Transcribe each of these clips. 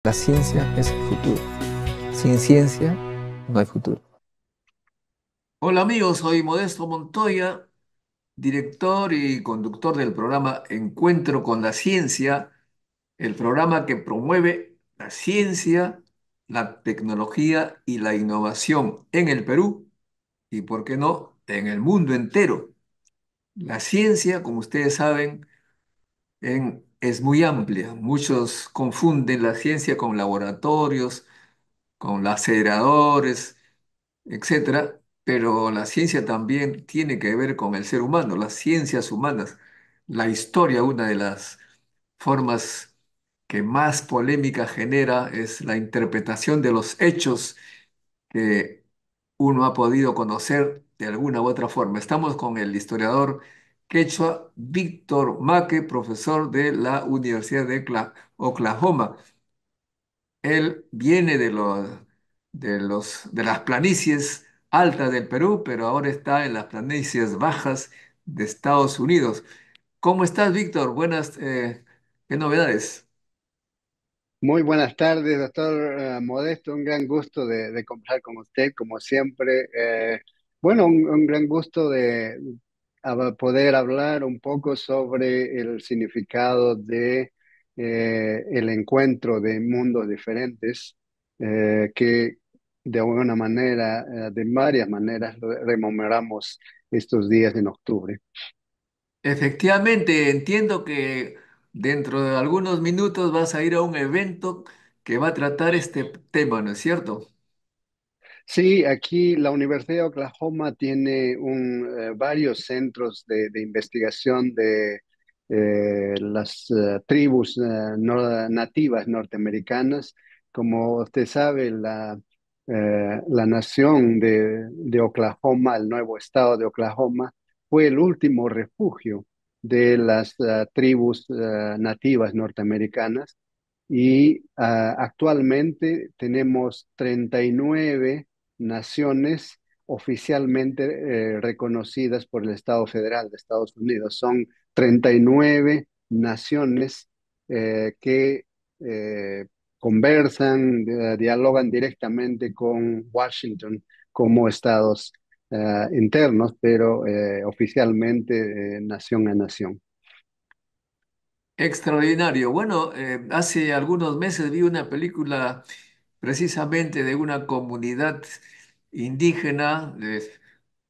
La ciencia es el futuro. Sin ciencia no hay futuro. Hola amigos, soy Modesto Montoya, director y conductor del programa Encuentro con la Ciencia, el programa que promueve la ciencia, la tecnología y la innovación en el Perú y, por qué no, en el mundo entero. La ciencia, como ustedes saben, es muy amplia. Muchos confunden la ciencia con laboratorios, con aceleradores, etcétera, pero la ciencia también tiene que ver con el ser humano, las ciencias humanas. La historia, una de las formas que más polémica genera es la interpretación de los hechos que uno ha podido conocer de alguna u otra forma. Estamos con el historiador quechua Víctor Maque, profesor de la Universidad de Oklahoma. Él viene de las planicies altas del Perú, pero ahora está en las planicies bajas de Estados Unidos. ¿Cómo estás, Víctor? Buenas, ¿qué novedades? Muy buenas tardes, doctor Modesto. Un gran gusto de conversar con usted, como siempre. Bueno, un gran gusto de poder hablar un poco sobre el significado de el encuentro de mundos diferentes, que de alguna manera, de varias maneras, rememoramos estos días en octubre. Efectivamente, entiendo que dentro de algunos minutos vas a ir a un evento que va a tratar este tema, ¿no es cierto? Sí, aquí la Universidad de Oklahoma tiene varios centros de investigación de las tribus nativas norteamericanas. Como usted sabe, la nación de Oklahoma, el nuevo estado de Oklahoma, fue el último refugio de las tribus nativas norteamericanas y actualmente tenemos 39 naciones oficialmente reconocidas por el Estado Federal de Estados Unidos. Son 39 naciones que eh, conversan, dialogan directamente con Washington como estados internos, pero oficialmente nación a nación. Extraordinario. Bueno, hace algunos meses vi una película precisamente de una comunidad indígena de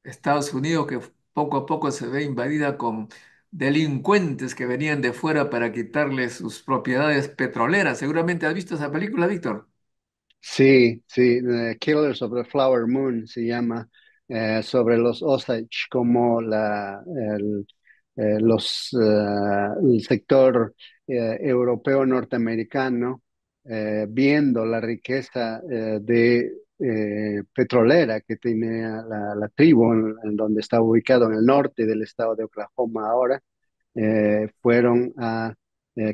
Estados Unidos que poco a poco se ve invadida con delincuentes que venían de fuera para quitarle sus propiedades petroleras. Seguramente has visto esa película, Víctor. Sí, sí, Killers of the Flower Moon se llama, sobre los Osage, como el sector europeo norteamericano, viendo la riqueza petrolera que tiene la tribu en donde está ubicado en el norte del estado de Oklahoma ahora, fueron a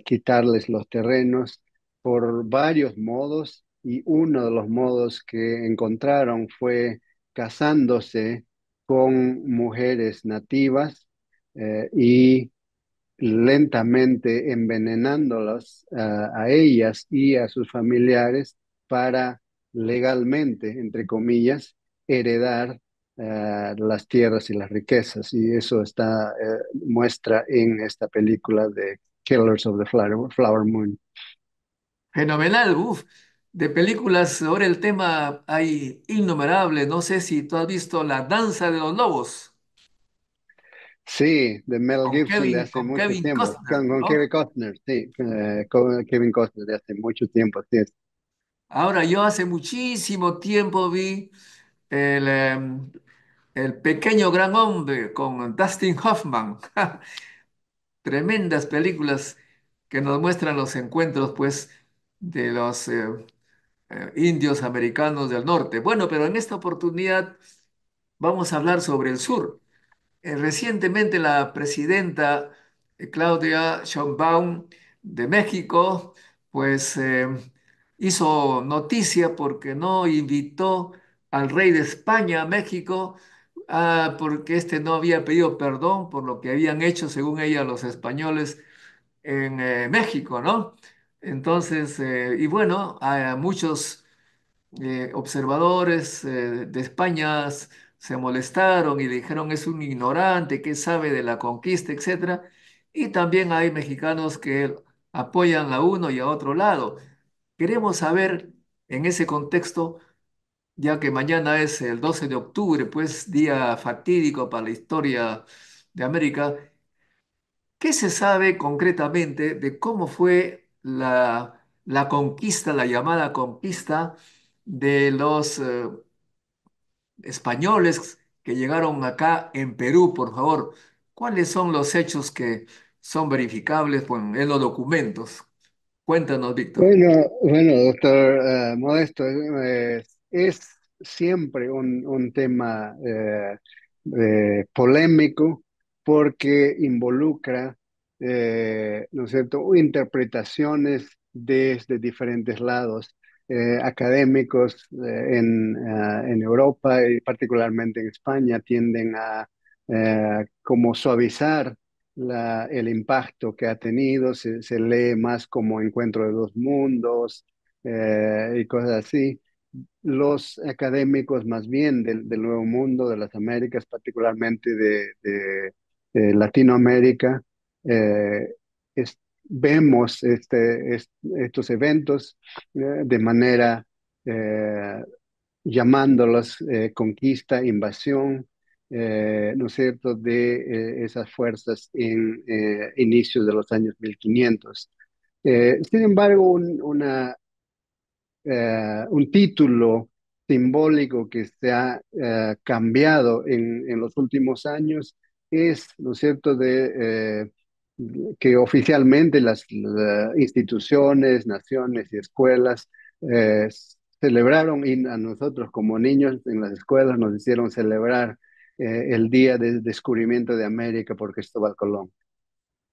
quitarles los terrenos por varios modos, y uno de los modos que encontraron fue casándose con mujeres nativas y lentamente envenenándolas a ellas y a sus familiares para legalmente, entre comillas, heredar las tierras y las riquezas. Y eso muestra en esta película de Killers of the Flower Moon. Fenomenal, uf. De películas sobre el tema hay innumerables. No sé si tú has visto La Danza de los Lobos Sí, de Mel Gibson de hace Con mucho Kevin tiempo, Costner, con ¿no? Kevin Costner, sí, con Kevin Costner de hace mucho tiempo, sí. Ahora, yo hace muchísimo tiempo vi el, el pequeño gran hombre con Dustin Hoffman. Tremendas películas que nos muestran los encuentros, pues, de los indios americanos del norte. Bueno, pero en esta oportunidad vamos a hablar sobre el sur. Recientemente la presidenta Claudia Sheinbaum de México, pues hizo noticia porque no invitó al rey de España a México, porque este no había pedido perdón por lo que habían hecho, según ella, los españoles en México, ¿no? Entonces, y bueno, a muchos observadores de España se molestaron y dijeron es un ignorante, que sabe de la conquista, etcétera. Y también hay mexicanos que apoyan a uno y a otro lado. Queremos saber en ese contexto, ya que mañana es el 12 de octubre, pues día fatídico para la historia de América, ¿qué se sabe concretamente de cómo fue la conquista, la llamada conquista de los españoles que llegaron acá en Perú, por favor? ¿Cuáles son los hechos que son verificables, bueno, en los documentos? Cuéntanos, Víctor. Bueno, doctor Modesto, es siempre un tema polémico porque involucra, ¿no es cierto?, interpretaciones desde diferentes lados, académicos en Europa y particularmente en España tienden a como suavizar el impacto que ha tenido, se lee más como encuentro de dos mundos y cosas así. Los académicos más bien del Nuevo Mundo, de las Américas, particularmente de Latinoamérica, eh, vemos estos eventos de manera eh, llamándolos conquista, invasión, ¿no es cierto?, de esas fuerzas en inicios de los años 1500. Sin embargo, un título simbólico que se ha cambiado en los últimos años es, ¿no es cierto?, que oficialmente las instituciones, naciones y escuelas eh, celebraron, y a nosotros como niños en las escuelas nos hicieron celebrar el día del descubrimiento de América por Cristóbal Colón.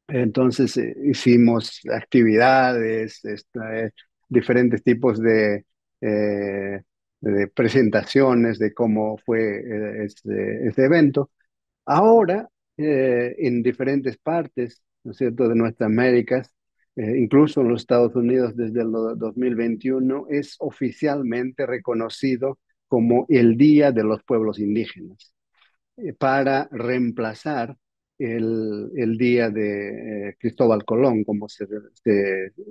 Entonces hicimos actividades, diferentes tipos eh, de presentaciones de cómo fue este evento. Ahora, en diferentes partes, ¿no es cierto?, de nuestras Américas, incluso en los Estados Unidos desde el 2021, es oficialmente reconocido como el Día de los Pueblos Indígenas para reemplazar el día de Cristóbal Colón, como se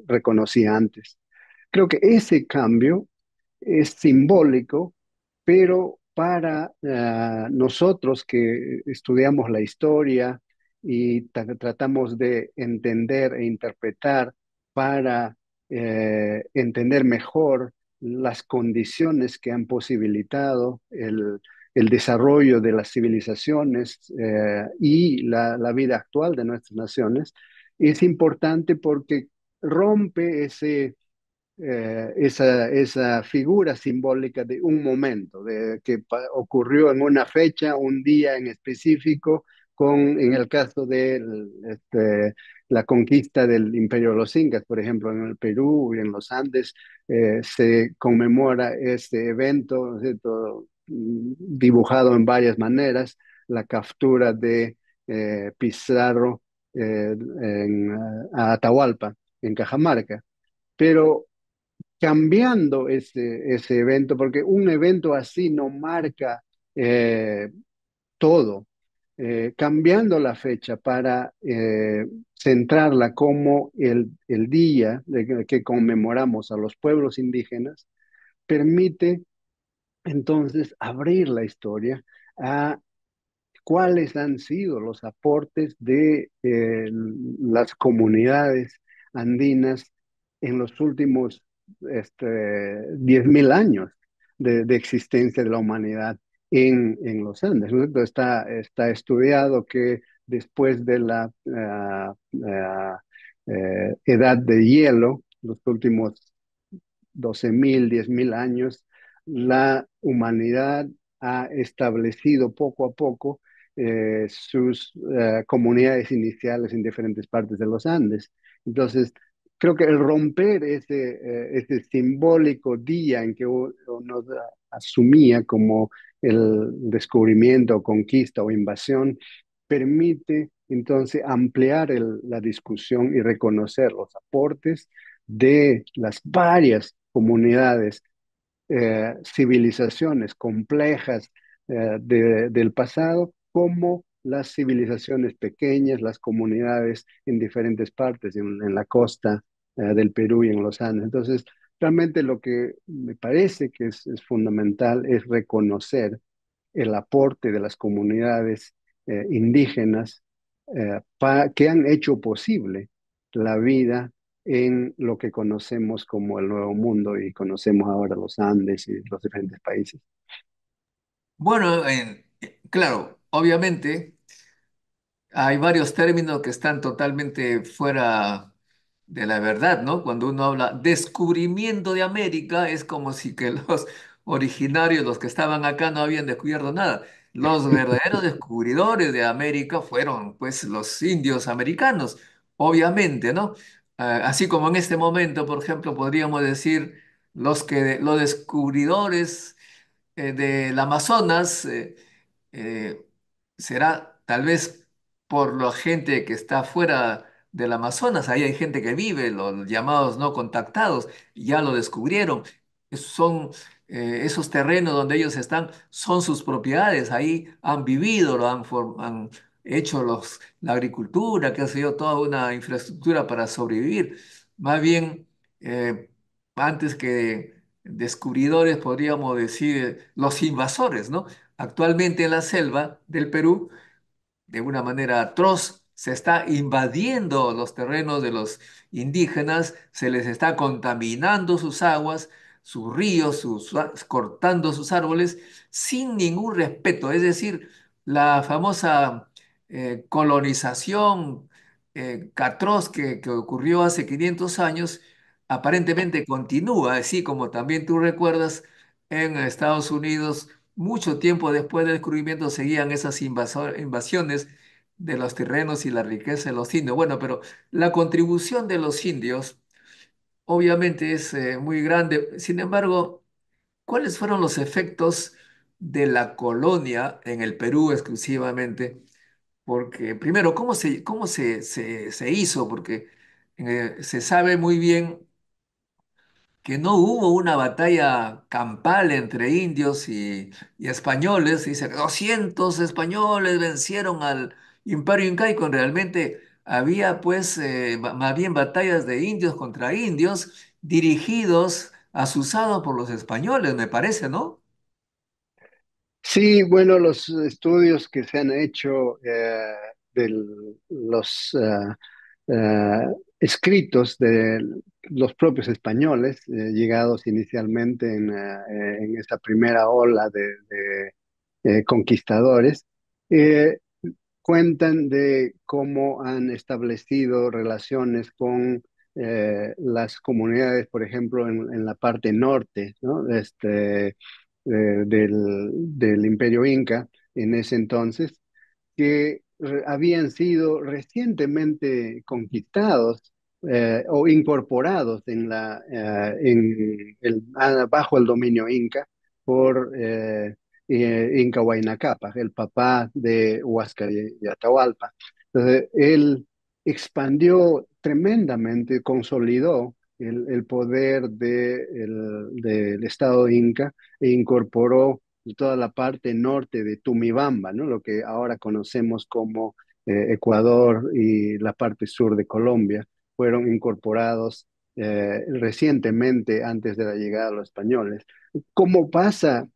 reconocía antes. Creo que ese cambio es simbólico, pero para nosotros que estudiamos la historia y tratamos de entender e interpretar para entender mejor las condiciones que han posibilitado el desarrollo de las civilizaciones y la vida actual de nuestras naciones, es importante porque rompe esa figura simbólica de un momento, de que ocurrió en una fecha, un día en específico, en el caso de la conquista del Imperio de los Incas, por ejemplo, en el Perú y en los Andes, se conmemora este evento, ¿no es cierto?, dibujado en varias maneras, la captura de Pizarro a Atahualpa, en Cajamarca. Pero cambiando ese evento, porque un evento así no marca eh, todo, cambiando la fecha para centrarla como el día que conmemoramos a los pueblos indígenas, permite entonces abrir la historia a cuáles han sido los aportes de las comunidades andinas en los últimos 10.000 años de existencia de la humanidad en los Andes, ¿no? Entonces está estudiado que después de la edad de hielo, los últimos 12.000, 10.000 años, la humanidad ha establecido poco a poco sus comunidades iniciales en diferentes partes de los Andes. Entonces, creo que el romper ese simbólico día en que uno asumía como el descubrimiento, conquista o invasión, permite entonces ampliar la discusión y reconocer los aportes de las varias comunidades, civilizaciones complejas del pasado, como las civilizaciones pequeñas, las comunidades en diferentes partes, en la costa del Perú y en los Andes. Entonces, realmente lo que me parece que es fundamental es reconocer el aporte de las comunidades indígenas que han hecho posible la vida en lo que conocemos como el Nuevo Mundo y conocemos ahora los Andes y los diferentes países. Bueno, claro, obviamente. Hay varios términos que están totalmente fuera de la verdad, ¿no? Cuando uno habla descubrimiento de América, es como si que los originarios, los que estaban acá, no habían descubierto nada. Los verdaderos descubridores de América fueron, pues, los indios americanos, obviamente, ¿no? Así como en este momento, por ejemplo, podríamos decir los descubridores del Amazonas. Eh, Será tal vez por la gente que está fuera del Amazonas, ahí hay gente que vive, los llamados no contactados, ya lo descubrieron. Son esos terrenos donde ellos están, son sus propiedades, ahí han vivido, han hecho la agricultura, que ha sido toda una infraestructura para sobrevivir. Más bien, eh, antes que descubridores, podríamos decir los invasores, ¿no? Actualmente en la selva del Perú, de una manera atroz, se está invadiendo los terrenos de los indígenas, se les está contaminando sus aguas, sus ríos, cortando sus árboles sin ningún respeto. Es decir, la famosa colonización atroz que ocurrió hace 500 años, aparentemente continúa, así como también tú recuerdas en Estados Unidos. Mucho tiempo después del descubrimiento seguían esas invasiones de los terrenos y la riqueza de los indios. Bueno, pero la contribución de los indios obviamente es muy grande. Sin embargo, ¿cuáles fueron los efectos de la colonia en el Perú exclusivamente? Porque primero, ¿cómo se hizo? Porque se sabe muy bien que no hubo una batalla campal entre indios y españoles. Dice que 200 españoles vencieron al Imperio Incaico. Realmente había pues más bien batallas de indios contra indios dirigidos, asusados por los españoles, me parece, ¿no? Sí, bueno, los estudios que se han hecho de los escritos de los propios españoles, llegados inicialmente en esa primera ola de conquistadores, eh, cuentan de cómo han establecido relaciones con las comunidades, por ejemplo, en la parte norte, ¿no? Del Imperio Inca en ese entonces, que habían sido recientemente conquistados o incorporados bajo el dominio inca por Inca Huayna Capac, el papá de Huáscar y Atahualpa. Entonces, él expandió tremendamente, consolidó el poder del Estado Inca e incorporó toda la parte norte de Tumibamba, ¿no? Lo que ahora conocemos como Ecuador y la parte sur de Colombia, fueron incorporados recientemente antes de la llegada de los españoles. ¿Cómo pasa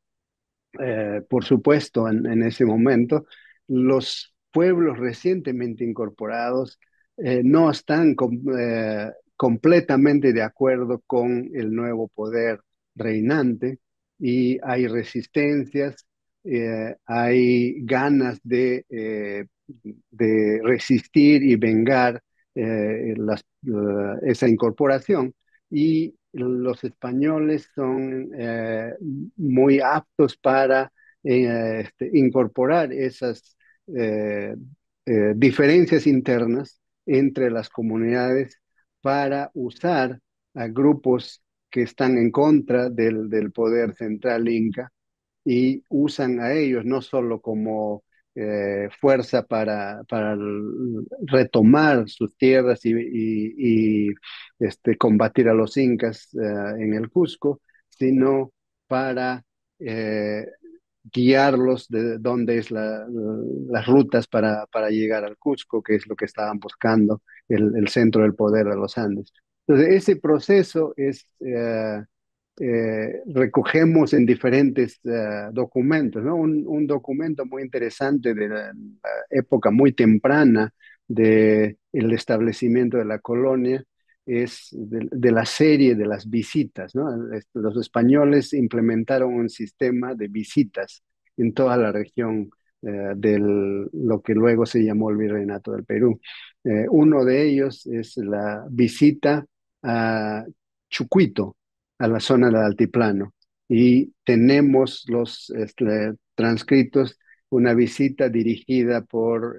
por supuesto, en ese momento, los pueblos recientemente incorporados no están completamente de acuerdo con el nuevo poder reinante y hay resistencias, hay ganas de resistir y vengar esa incorporación y los españoles son muy aptos para incorporar esas eh, diferencias internas entre las comunidades para usar a grupos que están en contra del poder central inca y usan a ellos no solo como fuerza para retomar sus tierras combatir a los incas en el Cusco, sino para eh, guiarlos de dónde es las rutas para llegar al Cusco, que es lo que estaban buscando, el centro del poder de los Andes. Entonces, ese proceso recogemos en diferentes documentos, ¿no? Un documento muy interesante de la época muy temprana del establecimiento de la colonia es de la serie de las visitas, ¿no? Los españoles implementaron un sistema de visitas en toda la región de lo que luego se llamó el Virreinato del Perú. Uno de ellos es la visita a Chucuito, a la zona del altiplano, y tenemos los transcritos, una visita dirigida por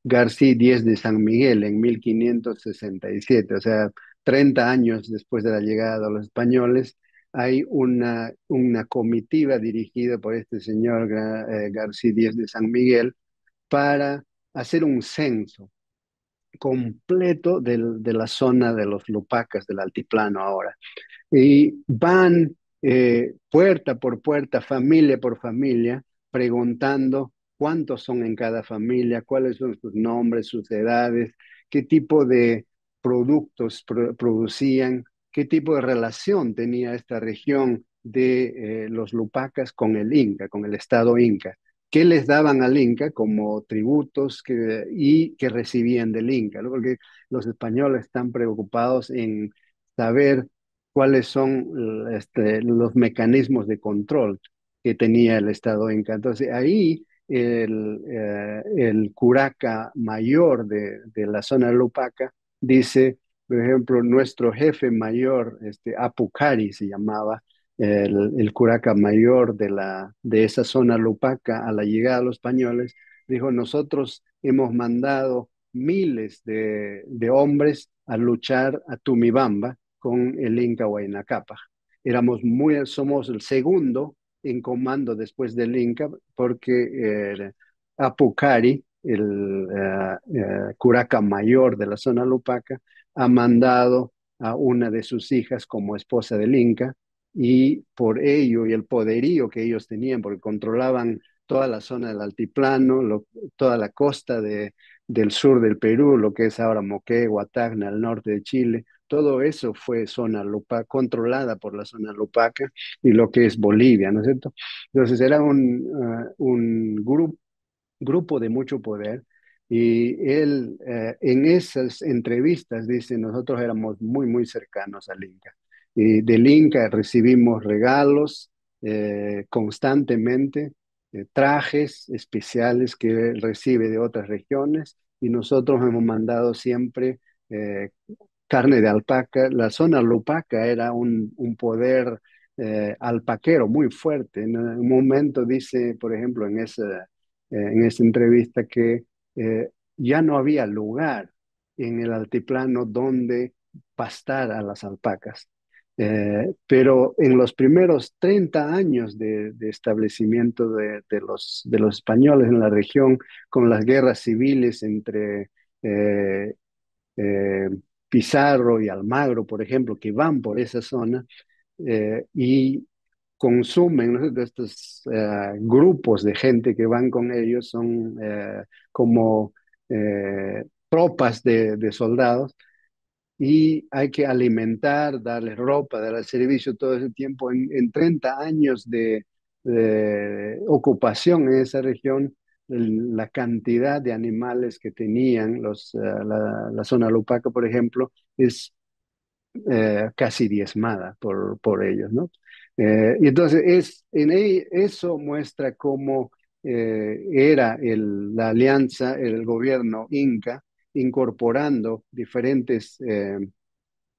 García Díez de San Miguel en 1567, o sea, 30 años después de la llegada de los españoles. Hay una comitiva dirigida por este señor García Díez de San Miguel para hacer un censo completo de la zona de los Lupacas del altiplano ahora. Y van puerta por puerta, familia por familia, preguntando cuántos son en cada familia, cuáles son sus nombres, sus edades, qué tipo de productos producían, qué tipo de relación tenía esta región de los Lupacas con el Inca, con el Estado Inca. ¿Qué les daban al Inca como tributos y que recibían del Inca? ¿No? Porque los españoles están preocupados en saber cuáles son los mecanismos de control que tenía el Estado Inca. Entonces ahí el curaca mayor de la zona de Lupaca dice, por ejemplo, nuestro jefe mayor, Apucari se llamaba, el curaca mayor de esa zona Lupaca a la llegada de los españoles, dijo, nosotros hemos mandado miles de hombres a luchar a Tumibamba con el Inca Huayna Cápac. Somos el segundo en comando después del Inca, porque Apucari, el curaca mayor de la zona Lupaca, ha mandado a una de sus hijas como esposa del Inca, y por ello y el poderío que ellos tenían, porque controlaban toda la zona del altiplano, toda la costa del sur del Perú, lo que es ahora Moquegua, Tacna, al norte de Chile, todo eso fue zona Lupaca, controlada por la zona Lupaca y lo que es Bolivia, ¿no es cierto? Entonces era un grupo de mucho poder, y él en esas entrevistas dice, nosotros éramos muy, muy cercanos al Inca. Y del Inca recibimos regalos constantemente, trajes especiales que él recibe de otras regiones, y nosotros hemos mandado siempre eh, carne de alpaca. La zona Lupaca era un poder alpaquero muy fuerte. En un momento dice, por ejemplo, en esa entrevista que ya no había lugar en el altiplano donde pastar a las alpacas. Pero en los primeros 30 años de establecimiento de los españoles en la región, con las guerras civiles entre eh, eh, Pizarro y Almagro, por ejemplo, que van por esa zona y consumen, ¿no? De estos grupos de gente que van con ellos, son como tropas de soldados, y hay que alimentar, darles ropa, darles servicio todo ese tiempo. En 30 años de ocupación en esa región, la cantidad de animales que tenían la zona Lupaca, por ejemplo, es casi diezmada por ellos, ¿no? Y entonces eso muestra cómo era la alianza, el gobierno inca, incorporando diferentes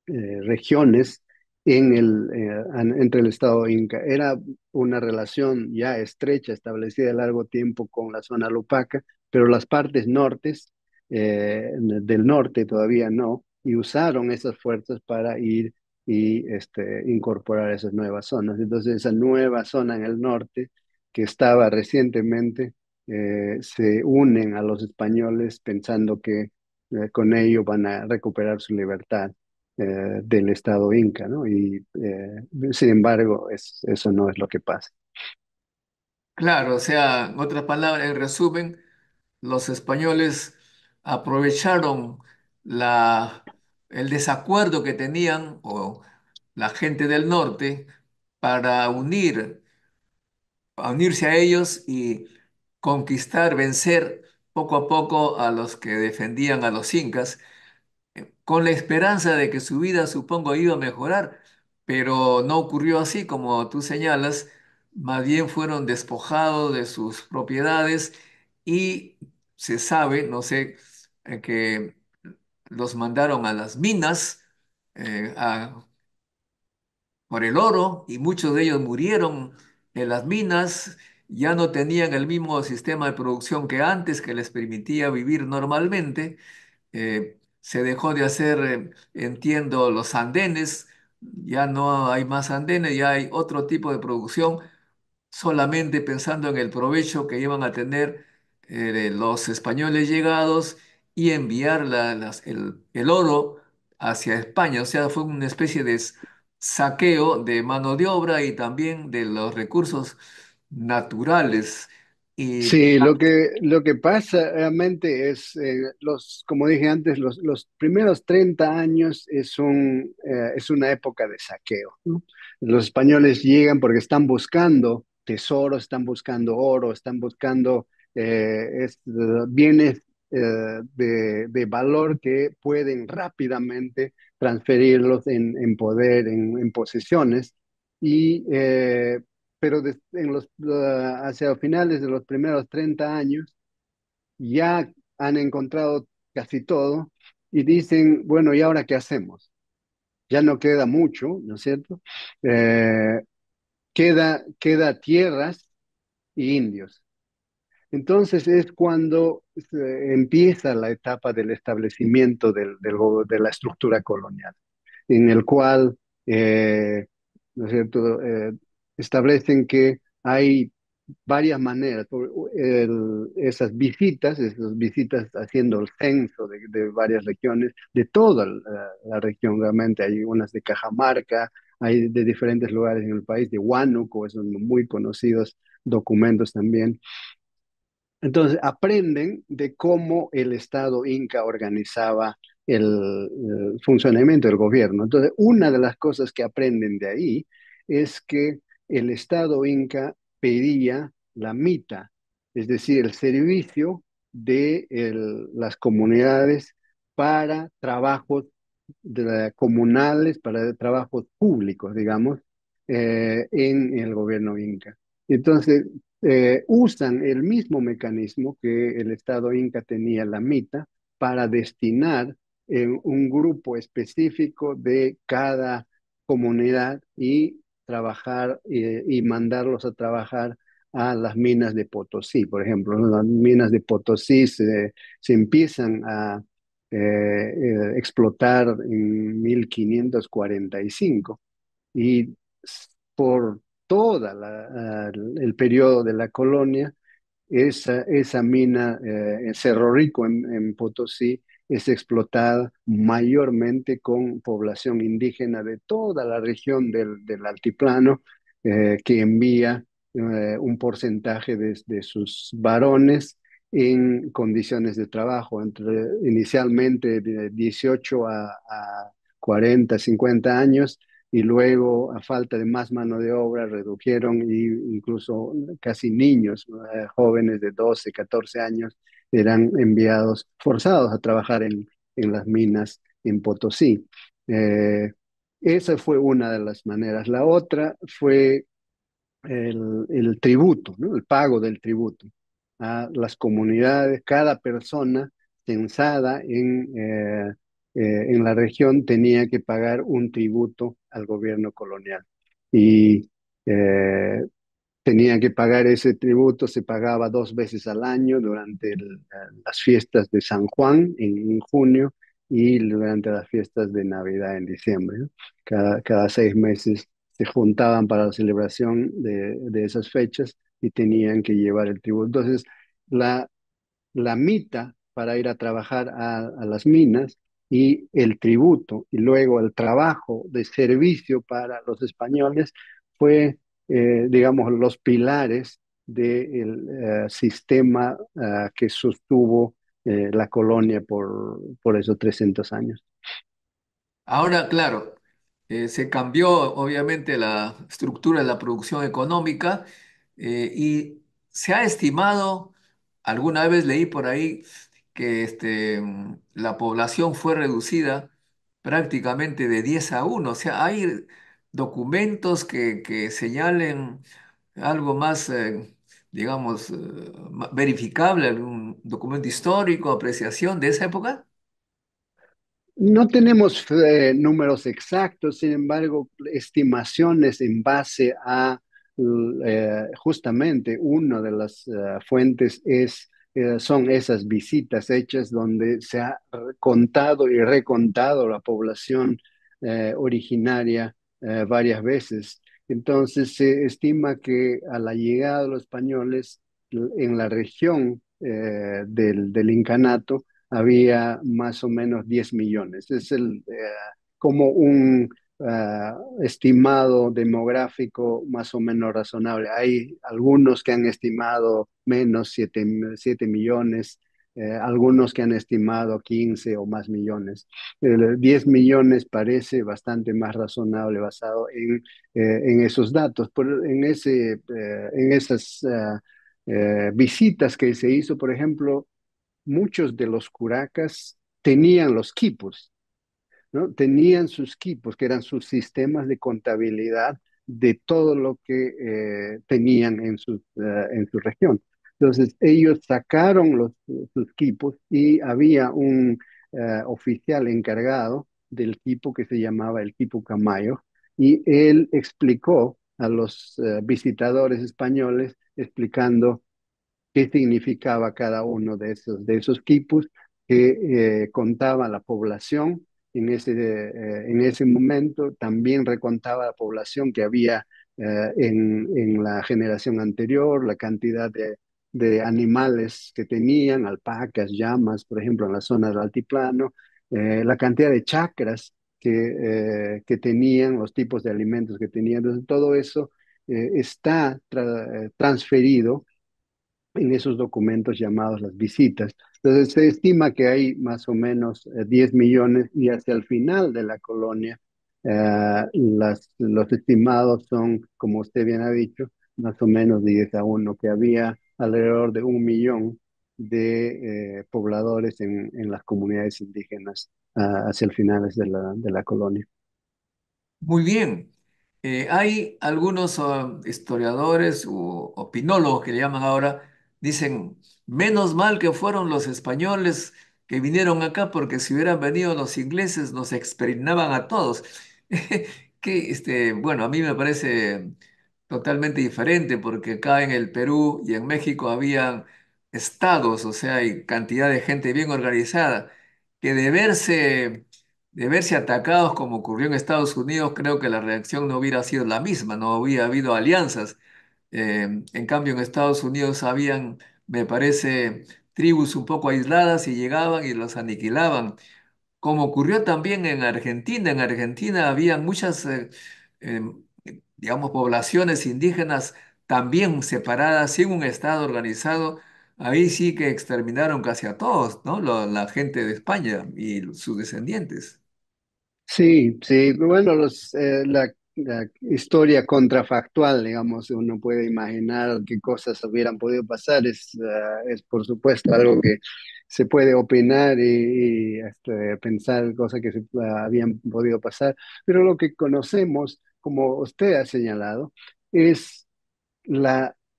regiones entre el Estado Inca. Era una relación ya estrecha, establecida a largo tiempo con la zona Lupaca, pero las partes del norte todavía no, y usaron esas fuerzas para ir y incorporar esas nuevas zonas. Entonces, esa nueva zona en el norte, que estaba recientemente se unen a los españoles pensando que con ello van a recuperar su libertad del Estado Inca, ¿no? Y sin embargo, eso no es lo que pasa. Claro, o sea, en otras palabras, en resumen, los españoles aprovecharon la, el desacuerdo que tenían o la gente del norte para a unirse a ellos y conquistar, vencer poco a poco a los que defendían a los incas, con la esperanza de que su vida, supongo, iba a mejorar, pero no ocurrió así, como tú señalas, más bien fueron despojados de sus propiedades y se sabe, no sé, que los mandaron a las minas por el oro y muchos de ellos murieron en las minas, ya no tenían el mismo sistema de producción que antes que les permitía vivir normalmente. Se dejó de hacer, entiendo, los andenes, ya no hay más andenes, ya hay otro tipo de producción, solamente pensando en el provecho que iban a tener los españoles llegados y enviar el oro hacia España. O sea, fue una especie de saqueo de mano de obra y también de los recursos naturales. Y Sí, lo que pasa realmente es, como dije antes, los primeros 30 años es una época de saqueo, ¿no? Los españoles llegan porque están buscando tesoros, están buscando oro, están buscando bienes de valor que pueden rápidamente transferirlos en poder, en posesiones. Y pero hacia finales de los primeros 30 años ya han encontrado casi todo y dicen, bueno, ¿y ahora qué hacemos? Ya no queda mucho, ¿no es cierto? Eh, queda tierras y indios. Entonces es cuando empieza la etapa del establecimiento de la estructura colonial, en el cual, ¿no es cierto? Establecen que hay varias maneras, esas visitas haciendo el censo de varias regiones, de toda la región realmente, hay unas de Cajamarca, hay de diferentes lugares en el país, de Huánuco, esos muy conocidos documentos también. Entonces aprenden de cómo el Estado Inca organizaba el funcionamiento del gobierno. Entonces, una de las cosas que aprenden de ahí es que el Estado Inca pedía la mita, es decir, el servicio de las comunidades para trabajos comunales, para trabajos públicos, digamos, en el gobierno Inca. Entonces, usan el mismo mecanismo que el Estado Inca tenía la mita para destinar un grupo específico de cada comunidad y trabajar y mandarlos a trabajar a las minas de Potosí. Por ejemplo, las minas de Potosí se empiezan a explotar en 1545 y por toda el periodo de la colonia, esa mina en Cerro Rico, en Potosí, es explotada mayormente con población indígena de toda la región del altiplano, que envía un porcentaje de sus varones en condiciones de trabajo, inicialmente de 18 a 40, 50 años, y luego, a falta de más mano de obra, redujeron y incluso casi niños, jóvenes de 12, 14 años, eran enviados, forzados a trabajar en las minas en Potosí. Eh, Esa fue una de las maneras. La otra fue el tributo, ¿no? El pago del tributo a las comunidades. Cada persona censada en la región tenía que pagar un tributo al gobierno colonial. Y eh, tenía que pagar ese tributo, se pagaba 2 veces al año durante las fiestas de San Juan en junio y durante las fiestas de Navidad en diciembre, ¿no? Cada 6 meses se juntaban para la celebración de esas fechas y tenían que llevar el tributo. Entonces, la, la mita para ir a trabajar a las minas y el tributo y luego el trabajo de servicio para los españoles fue, digamos, los pilares del sistema que sostuvo la colonia por esos 300 años. Ahora, claro, se cambió obviamente la estructura de la producción económica y se ha estimado, alguna vez leí por ahí, que la población fue reducida prácticamente de 10 a uno. O sea, hay documentos que señalen algo más, digamos, verificable, algún documento histórico, apreciación de esa época. No tenemos números exactos, sin embargo, estimaciones en base a justamente una de las fuentes son esas visitas hechas donde se ha contado y recontado la población originaria varias veces. Entonces, se estima que a la llegada de los españoles en la región del incanato, había más o menos 10 millones. Es como un estimado demográfico más o menos razonable. Hay algunos que han estimado menos 7 millones, algunos que han estimado 15 o más millones. 10 millones parece bastante más razonable basado en esos datos. En esas visitas que se hizo, por ejemplo, muchos de los curacas tenían los quipos, ¿no? Tenían sus quipos, que eran sus sistemas de contabilidad de todo lo que tenían en su región. Entonces, ellos sacaron sus quipos y había un oficial encargado del quipo que se llamaba el quipo Camayo, y él explicó a los visitadores españoles, explicando qué significaba cada uno de esos quipus que contaba la población en ese momento, también recontaba la población que había en la generación anterior, la cantidad de animales que tenían, alpacas, llamas, por ejemplo, en la zona del altiplano, la cantidad de chacras que tenían, los tipos de alimentos que tenían. Entonces, todo eso está transferido en esos documentos llamados las visitas. Entonces se estima que hay más o menos 10 millones, y hacia el final de la colonia los estimados son, como usted bien ha dicho, más o menos de 10 a uno, que había alrededor de 1 millón de pobladores en las comunidades indígenas hacia el finales de la colonia. Muy bien. Hay algunos historiadores u opinólogos que le llaman ahora, dicen, menos mal que fueron los españoles que vinieron acá, porque si hubieran venido los ingleses nos exterminaban a todos. Bueno, a mí me parece totalmente diferente, porque acá en el Perú y en México habían estados, o sea, hay cantidad de gente bien organizada, que de verse atacados como ocurrió en Estados Unidos, creo que la reacción no hubiera sido la misma, no hubiera habido alianzas. En cambio, en Estados Unidos habían, me parece, tribus un poco aisladas y llegaban y los aniquilaban. Como ocurrió también en Argentina. En Argentina habían muchas, eh, digamos, poblaciones indígenas también separadas, sin un estado organizado. Ahí sí que exterminaron casi a todos, ¿no? La gente de España y sus descendientes. Sí, sí, bueno, la historia contrafactual, digamos, uno puede imaginar qué cosas hubieran podido pasar, es por supuesto algo que se puede opinar pensar cosas que habían podido pasar, pero lo que conocemos, como usted ha señalado, es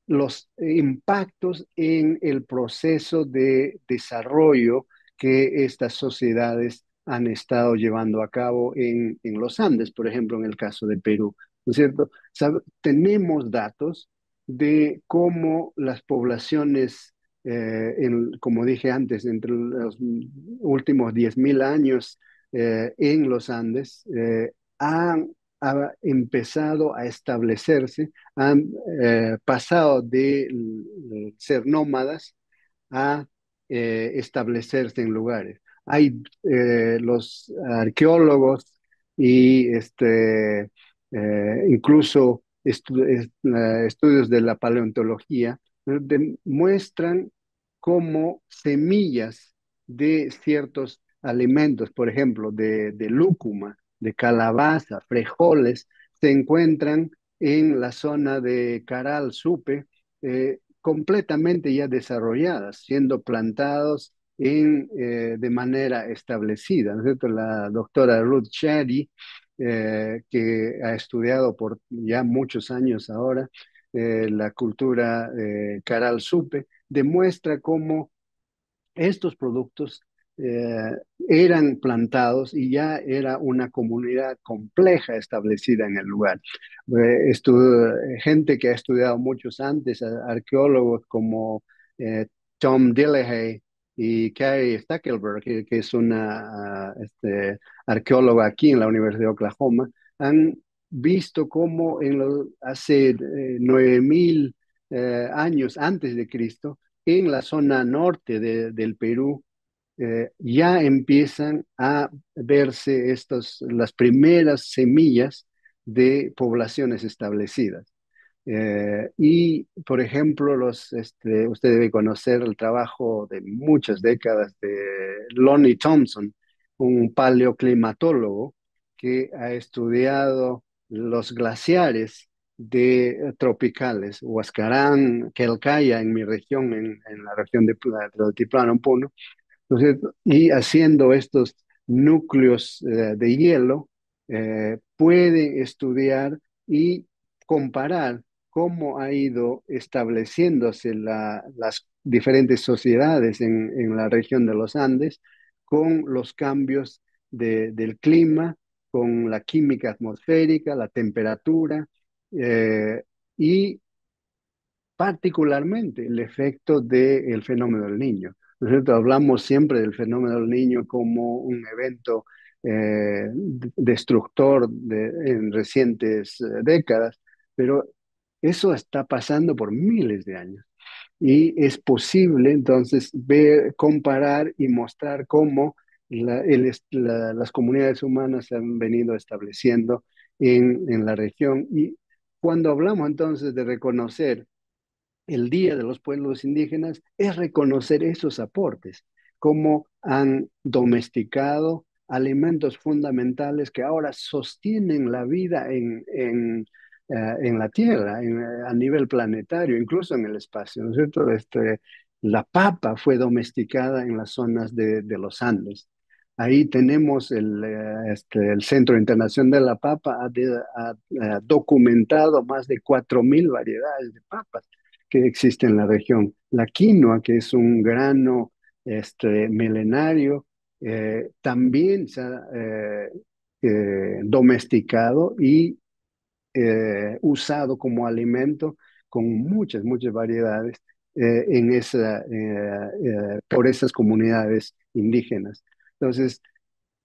los impactos en el proceso de desarrollo que estas sociedades han estado llevando a cabo en los Andes, por ejemplo, en el caso de Perú, ¿no es cierto? Tenemos datos de cómo las poblaciones, como dije antes, entre los últimos 10.000 años en los Andes, han ha empezado a establecerse, han pasado de ser nómadas a establecerse en lugares. Hay los arqueólogos y incluso estudios de la paleontología demuestran cómo semillas de ciertos alimentos, por ejemplo, de lúcuma, de calabaza, frijoles, se encuentran en la zona de Caral Supe, completamente ya desarrolladas, siendo plantados de manera establecida, ¿no es cierto? La doctora Ruth Shaddy, que ha estudiado por ya muchos años ahora la cultura Caral Supe, demuestra cómo estos productos eh, eran plantados y ya era una comunidad compleja establecida en el lugar. Gente que ha estudiado muchos antes, arqueólogos como eh, Tom Dillehay y Carrie Stackelberg, que es una arqueóloga aquí en la Universidad de Oklahoma, han visto cómo hace 9000 años antes de Cristo, en la zona norte del Perú, ya empiezan a verse las primeras semillas de poblaciones establecidas. Por ejemplo, usted debe conocer el trabajo de muchas décadas de Lonnie Thompson, un paleoclimatólogo que ha estudiado los glaciares tropicales, Huascarán, Quelcaya, en mi región, en la región del Altiplano Puno, entonces, y haciendo estos núcleos de hielo, puede estudiar y comparar cómo ha ido estableciéndose las diferentes sociedades en la región de los Andes con los cambios del clima, con la química atmosférica, la temperatura, y particularmente el efecto del fenómeno del niño. Nosotros hablamos siempre del fenómeno del niño como un evento destructor en recientes décadas, pero eso está pasando por miles de años. Y es posible entonces comparar y mostrar cómo las comunidades humanas se han venido estableciendo en la región. Y cuando hablamos entonces de reconocer el Día de los Pueblos Indígenas, es reconocer esos aportes, cómo han domesticado alimentos fundamentales que ahora sostienen la vida en la Tierra, a nivel planetario, incluso en el espacio, ¿no es cierto? La papa fue domesticada en las zonas de los Andes. Ahí tenemos el Centro Internacional de la Papa, ha documentado más de 4000 variedades de papas que existe en la región. La quinoa, que es un grano milenario, también se ha domesticado y usado como alimento con muchas variedades por esas comunidades indígenas. Entonces,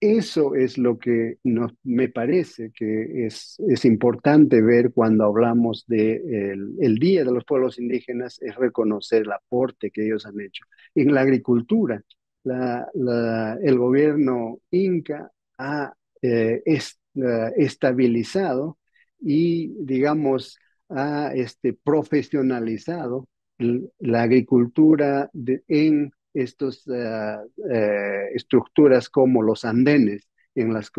eso es lo que me parece que es importante ver cuando hablamos el Día de los Pueblos Indígenas, es reconocer el aporte que ellos han hecho. En la agricultura, el gobierno inca ha estabilizado y, digamos, ha profesionalizado la agricultura en estas estructuras como los andenes en las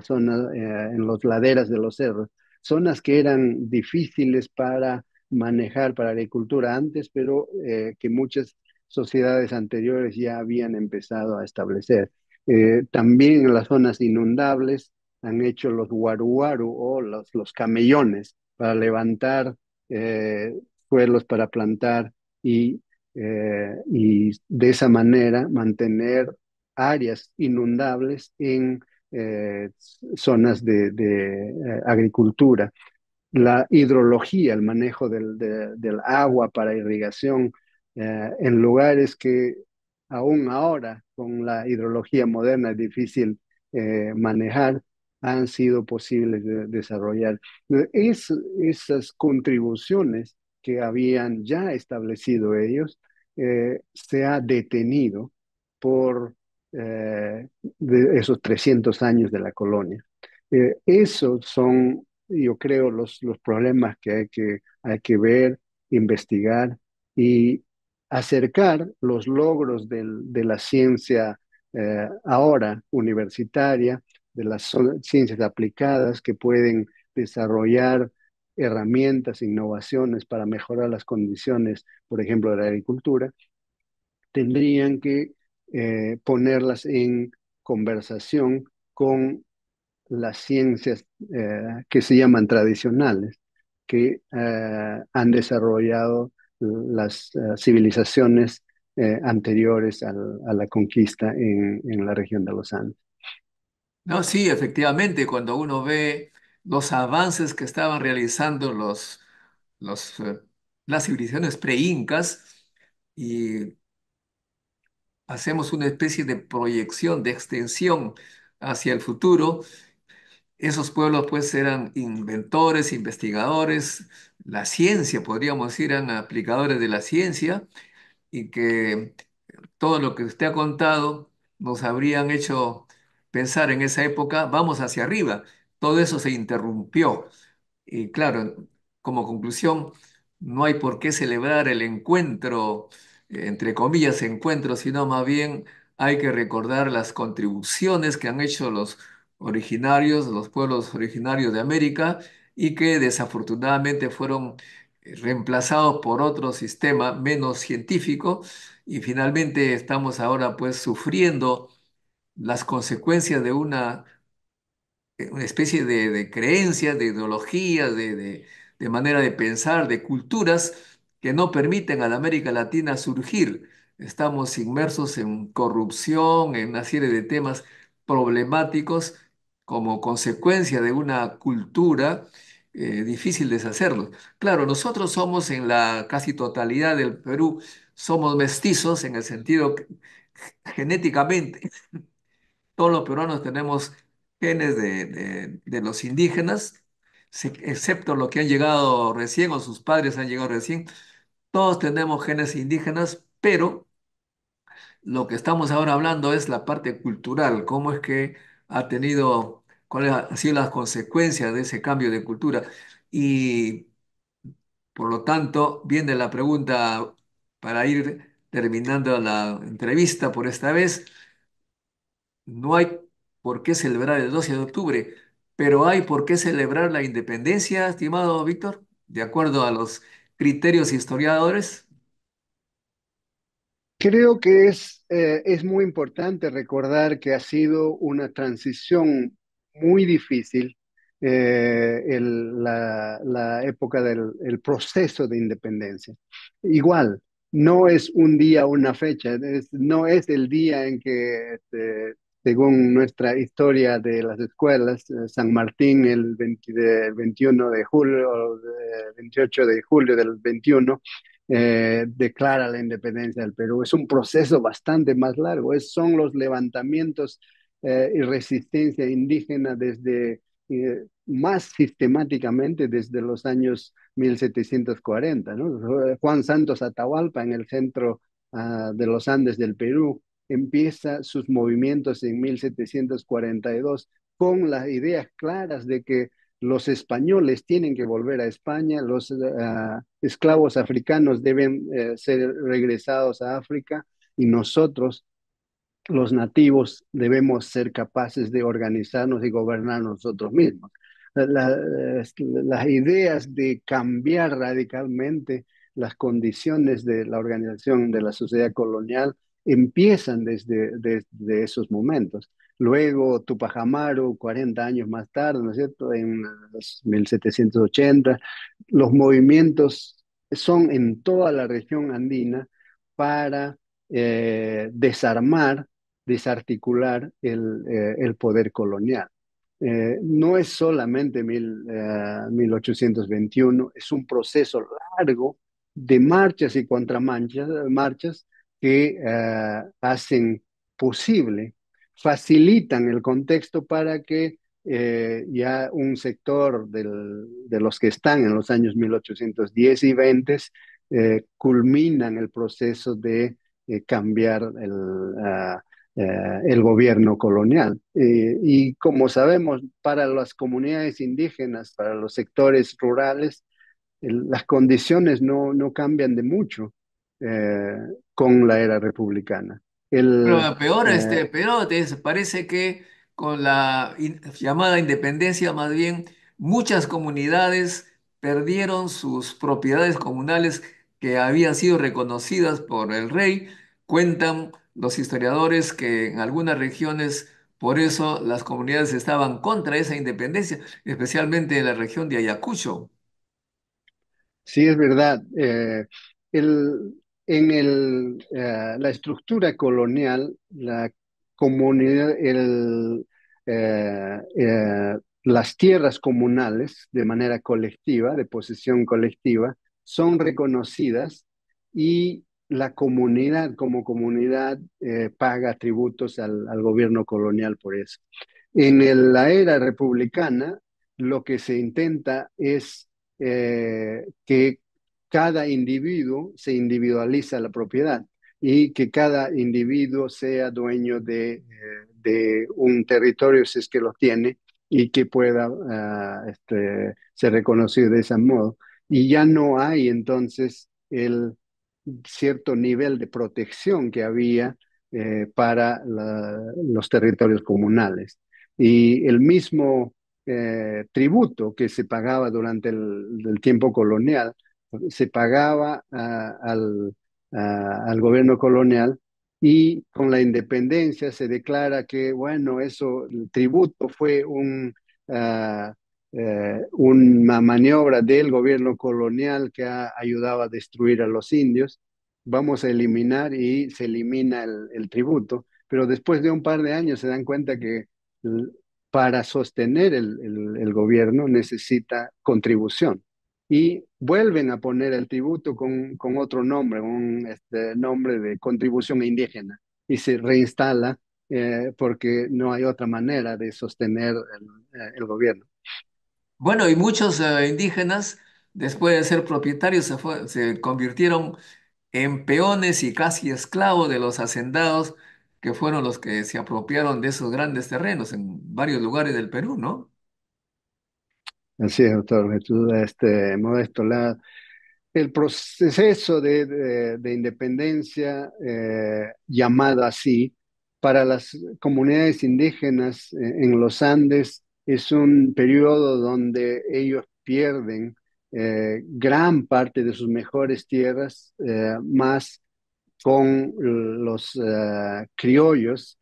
zonas, en las laderas de los cerros, zonas que eran difíciles para manejar para agricultura antes, pero que muchas sociedades anteriores ya habían empezado a establecer. También en las zonas inundables han hecho los guaruguaru o los camellones para levantar eh, suelos para plantar y de esa manera mantener áreas inundables en zonas de agricultura. La hidrología, el manejo del agua para irrigación en lugares que aún ahora con la hidrología moderna es difícil manejar, han sido posibles de desarrollar. Esas contribuciones que habían ya establecido ellos se ha detenido por de esos 300 años de la colonia. Esos son, yo creo, los problemas que hay que ver, investigar y acercar los logros de la ciencia ahora universitaria, de las ciencias aplicadas que pueden desarrollar herramientas, innovaciones para mejorar las condiciones, por ejemplo, de la agricultura, tendrían que ponerlas en conversación con las ciencias que se llaman tradicionales, que han desarrollado las civilizaciones anteriores a la conquista en la región de los Andes. No, sí, efectivamente, cuando uno ve los avances que estaban realizando los, las civilizaciones pre-incas y hacemos una especie de proyección, de extensión hacia el futuro, esos pueblos pues eran inventores, investigadores, la ciencia, podríamos decir, eran aplicadores de la ciencia y que todo lo que usted ha contado nos habrían hecho pensar en esa época, vamos hacia arriba. Todo eso se interrumpió. Y claro, como conclusión, no hay por qué celebrar el encuentro, entre comillas, encuentro, sino más bien hay que recordar las contribuciones que han hecho los originarios, los pueblos originarios de América y que desafortunadamente fueron reemplazados por otro sistema menos científico y finalmente estamos ahora pues sufriendo las consecuencias de una especie de creencias, de ideologías, de manera de pensar, de culturas que no permiten a la América Latina surgir. Estamos inmersos en corrupción, en una serie de temas problemáticos como consecuencia de una cultura difícil de deshacerlos. Claro, nosotros somos en la casi totalidad del Perú, somos mestizos en el sentido que genéticamente todos los peruanos tenemos genes de los indígenas, excepto los que han llegado recién o sus padres han llegado recién. Todos tenemos genes indígenas, pero lo que estamos ahora hablando es la parte cultural, cómo es que ha tenido, cuáles han sido las consecuencias de ese cambio de cultura. Y por lo tanto, viene la pregunta para ir terminando la entrevista por esta vez. No hay por qué celebrar el 12 de octubre, pero hay por qué celebrar la independencia, estimado Víctor, de acuerdo a los criterios historiadores. Creo que es muy importante recordar que ha sido una transición muy difícil, la época del el proceso de independencia. Igual, no es un día, una fecha, no es el día en que, según nuestra historia de las escuelas, San Martín el 21 de julio, 28 de julio del 21 declara la independencia del Perú. Es un proceso bastante más largo. Son los levantamientos y resistencia indígena desde más sistemáticamente desde los años 1740, ¿no? Juan Santos Atahualpa en el centro de los Andes del Perú empieza sus movimientos en 1742 con las ideas claras de que los españoles tienen que volver a España, los esclavos africanos deben ser regresados a África y nosotros, los nativos, debemos ser capaces de organizarnos y gobernar nosotros mismos. Las ideas de cambiar radicalmente las condiciones de la organización de la sociedad colonial empiezan desde esos momentos. Luego Tupac Amaru, 40 años más tarde, ¿no es cierto? En los 1780, los movimientos son en toda la región andina para desarmar, desarticular el poder colonial. No es solamente 1821, es un proceso largo de marchas y contramarchas marchas que hacen posible, facilitan el contexto para que ya un sector de los que están en los años 1810 y 20 culminan el proceso de cambiar el gobierno colonial. Y como sabemos, para las comunidades indígenas, para los sectores rurales, las condiciones no cambian de mucho eh, con la era republicana. El, Pero peor, eh, peor, parece que con la llamada independencia, más bien, muchas comunidades perdieron sus propiedades comunales que habían sido reconocidas por el rey. Cuentan los historiadores que en algunas regiones, por eso las comunidades estaban contra esa independencia, especialmente en la región de Ayacucho. Sí, es verdad. El- la estructura colonial, la comunidad, las tierras comunales de manera colectiva, de posesión colectiva, son reconocidas y la comunidad como comunidad paga tributos al gobierno colonial por eso. La era republicana, lo que se intenta es que cada individuo se individualiza la propiedad y que cada individuo sea dueño de un territorio si es que lo tiene y que pueda ser reconocido de ese modo. Y ya no hay entonces el cierto nivel de protección que había para los territorios comunales. Y el mismo tributo que se pagaba durante el tiempo colonial, se pagaba al gobierno colonial y con la independencia se declara que, bueno, eso, el tributo fue uh, una maniobra del gobierno colonial que ha ayudado a destruir a los indios. Vamos a eliminar y se elimina el tributo, pero después de un par de años se dan cuenta que para sostener el gobierno necesita contribución y vuelven a poner el tributo con otro nombre, un nombre de contribución indígena y se reinstala porque no hay otra manera de sostener el gobierno. Bueno, y muchos indígenas, después de ser propietarios, se convirtieron en peones y casi esclavos de los hacendados, que fueron los que se apropiaron de esos grandes terrenos en varios lugares del Perú, ¿no? Así es, doctor Jesús, Modesto. El proceso de independencia, llamado así, para las comunidades indígenas en los Andes, es un periodo donde ellos pierden gran parte de sus mejores tierras, más con los criollos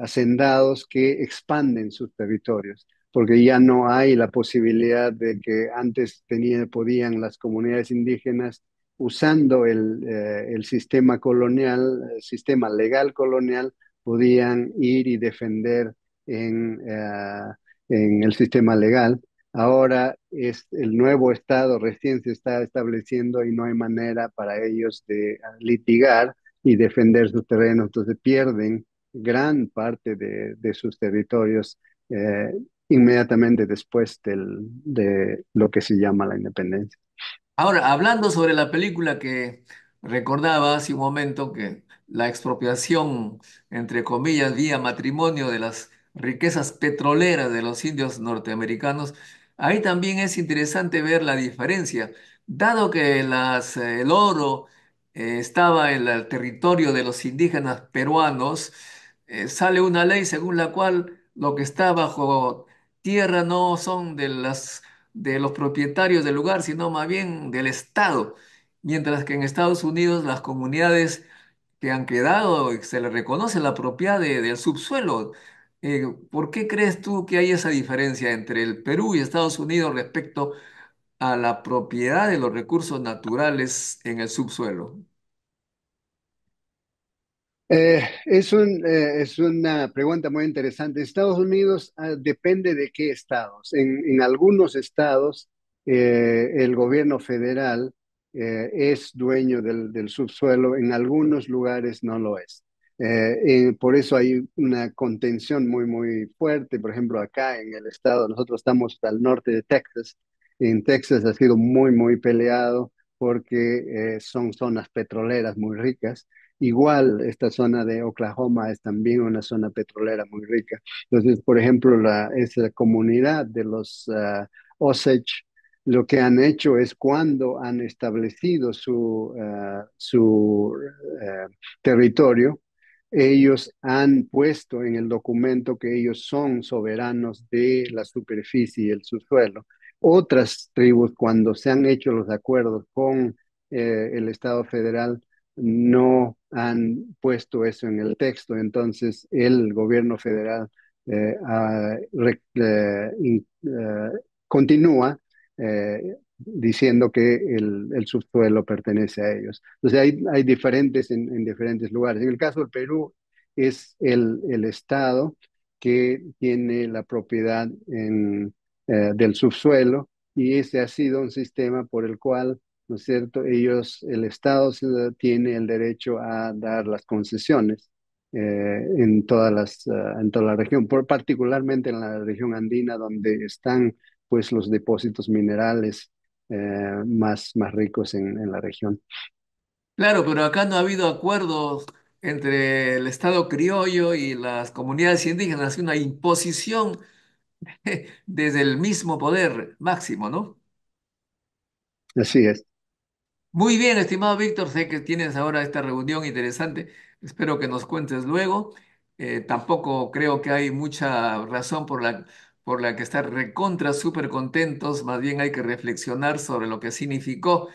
hacendados que expanden sus territorios, porque ya no hay la posibilidad de que antes podían las comunidades indígenas, usando el sistema colonial, el sistema legal colonial, podían ir y defender en el sistema legal. Ahora es el nuevo Estado recién se está estableciendo y no hay manera para ellos de litigar y defender sus terrenos, entonces pierden gran parte de sus territorios eh, inmediatamente después de lo que se llama la independencia. Ahora, hablando sobre la película que recordaba hace un momento, que la expropiación, entre comillas, vía matrimonio de las riquezas petroleras de los indios norteamericanos, ahí también es interesante ver la diferencia, dado que el oro estaba en el territorio de los indígenas peruanos. Sale una ley según la cual lo que está bajo tierra no son de los propietarios del lugar, sino más bien del Estado. Mientras que en Estados Unidos las comunidades que han quedado, se les reconoce la propiedad del subsuelo. ¿Por qué crees tú que hay esa diferencia entre el Perú y Estados Unidos respecto a la propiedad de los recursos naturales en el subsuelo? Es una pregunta muy interesante. Estados Unidos depende de qué estados. En algunos estados, el gobierno federal es dueño del subsuelo, en algunos lugares no lo es. Por eso hay una contención muy fuerte. Por ejemplo, acá en el estado, nosotros estamos al norte de Texas. En Texas ha sido muy peleado porque son zonas petroleras muy ricas. Igual esta zona de Oklahoma es también una zona petrolera muy rica. Entonces, por ejemplo, esa comunidad de los Osage, lo que han hecho es cuando han establecido su territorio, ellos han puesto en el documento que ellos son soberanos de la superficie y el subsuelo. Otras tribus, cuando se han hecho los acuerdos con el Estado federal, no han puesto eso en el texto. Entonces, el gobierno federal continúa diciendo que el subsuelo pertenece a ellos. Entonces, hay diferentes en diferentes lugares. En el caso del Perú, es el Estado que tiene la propiedad del subsuelo, y ese ha sido un sistema por el cual, ¿no es cierto? El Estado tiene el derecho a dar las concesiones en toda la región, particularmente en la región andina, donde están pues los depósitos minerales más ricos en la región. Claro, pero acá no ha habido acuerdos entre el Estado criollo y las comunidades indígenas, una imposición desde el mismo poder máximo, ¿no? Así es. Muy bien, estimado Víctor, sé que tienes ahora esta reunión interesante. Espero que nos cuentes luego. Tampoco creo que hay mucha razón por la que estar recontra súper contentos. Más bien hay que reflexionar sobre lo que significó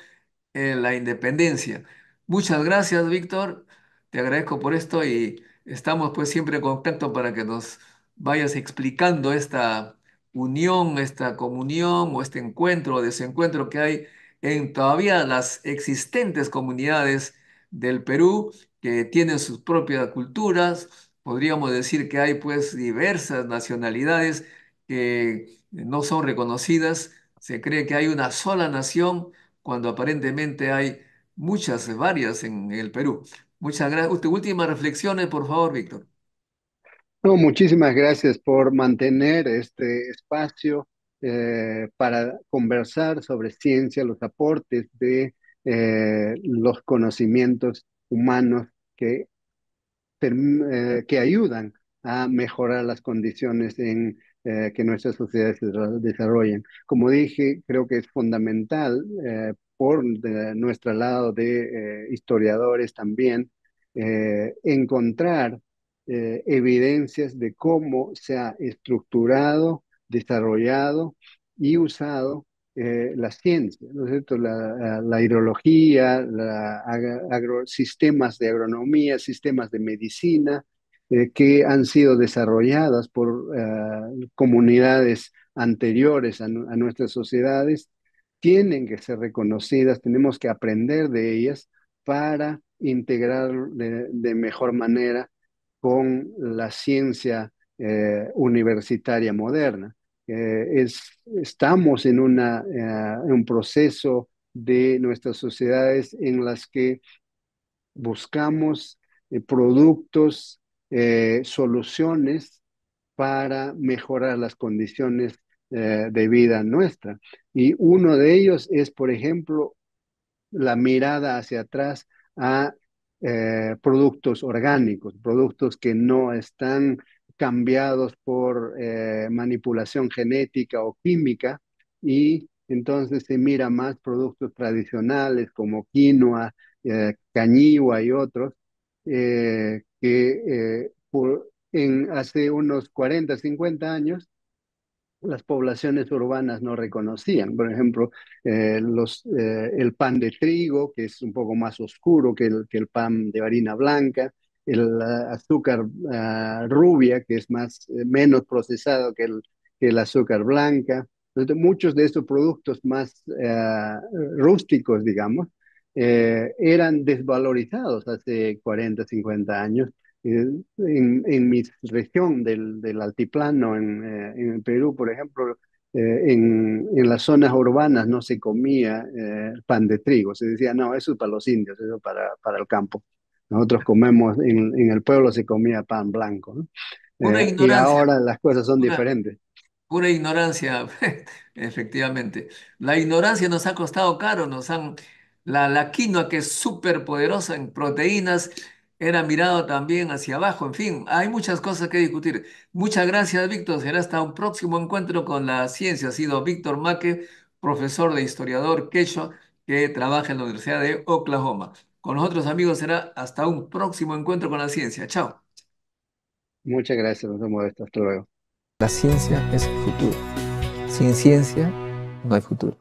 la independencia. Muchas gracias, Víctor. Te agradezco por esto y estamos pues siempre en contacto para que nos vayas explicando esta unión, esta comunión o este encuentro o desencuentro que hay en todavía las existentes comunidades del Perú que tienen sus propias culturas. Podríamos decir que hay pues diversas nacionalidades que no son reconocidas. Se cree que hay una sola nación cuando aparentemente hay muchas, varias en el Perú. Muchas gracias. Últimas reflexiones, por favor, Víctor. No, muchísimas gracias por mantener este espacio para conversar sobre ciencia, los aportes de los conocimientos humanos que que ayudan a mejorar las condiciones en que nuestras sociedades se desarrollen. Como dije, creo que es fundamental por nuestro lado de historiadores también encontrar evidencias de cómo se ha estructurado, desarrollado y usado la ciencia, ¿no es cierto? La hidrología, sistemas de agronomía, sistemas de medicina, que han sido desarrolladas por comunidades anteriores a nuestras sociedades, tienen que ser reconocidas, tenemos que aprender de ellas para integrar de mejor manera con la ciencia universitaria moderna. Estamos en un proceso de nuestras sociedades en las que buscamos productos, soluciones para mejorar las condiciones de vida nuestra. Y uno de ellos es, por ejemplo, la mirada hacia atrás a productos orgánicos, productos que no están cambiados por manipulación genética o química, y entonces se mira más productos tradicionales como quinoa, cañihua y otros, hace unos 40, 50 años las poblaciones urbanas no reconocían. Por ejemplo, el pan de trigo, que es un poco más oscuro que el pan de harina blanca, el azúcar rubia, que es menos procesado que el azúcar blanca. Entonces, muchos de estos productos más rústicos, digamos, eran desvalorizados hace 40, 50 años. En mi región del altiplano, en el Perú, por ejemplo, en las zonas urbanas no se comía pan de trigo. Se decía, no, eso es para los indios, eso para el campo. Nosotros comemos, en el pueblo se comía pan blanco, ¿no? Pura Y ignorancia, ahora las cosas son pura, diferentes. pura ignorancia, efectivamente. La ignorancia nos ha costado caro, La quinoa, que es súper poderosa en proteínas, era mirado también hacia abajo. En fin, hay muchas cosas que discutir. Muchas gracias, Víctor. Será hasta un próximo encuentro con la ciencia. Ha sido Víctor Maque, profesor de historiador quechua, que trabaja en la Universidad de Oklahoma. Con nosotros, amigos, será hasta un próximo encuentro con la ciencia. Chao. Muchas gracias, nos vemos esto. Hasta luego. La ciencia es el futuro. Sin ciencia no hay futuro.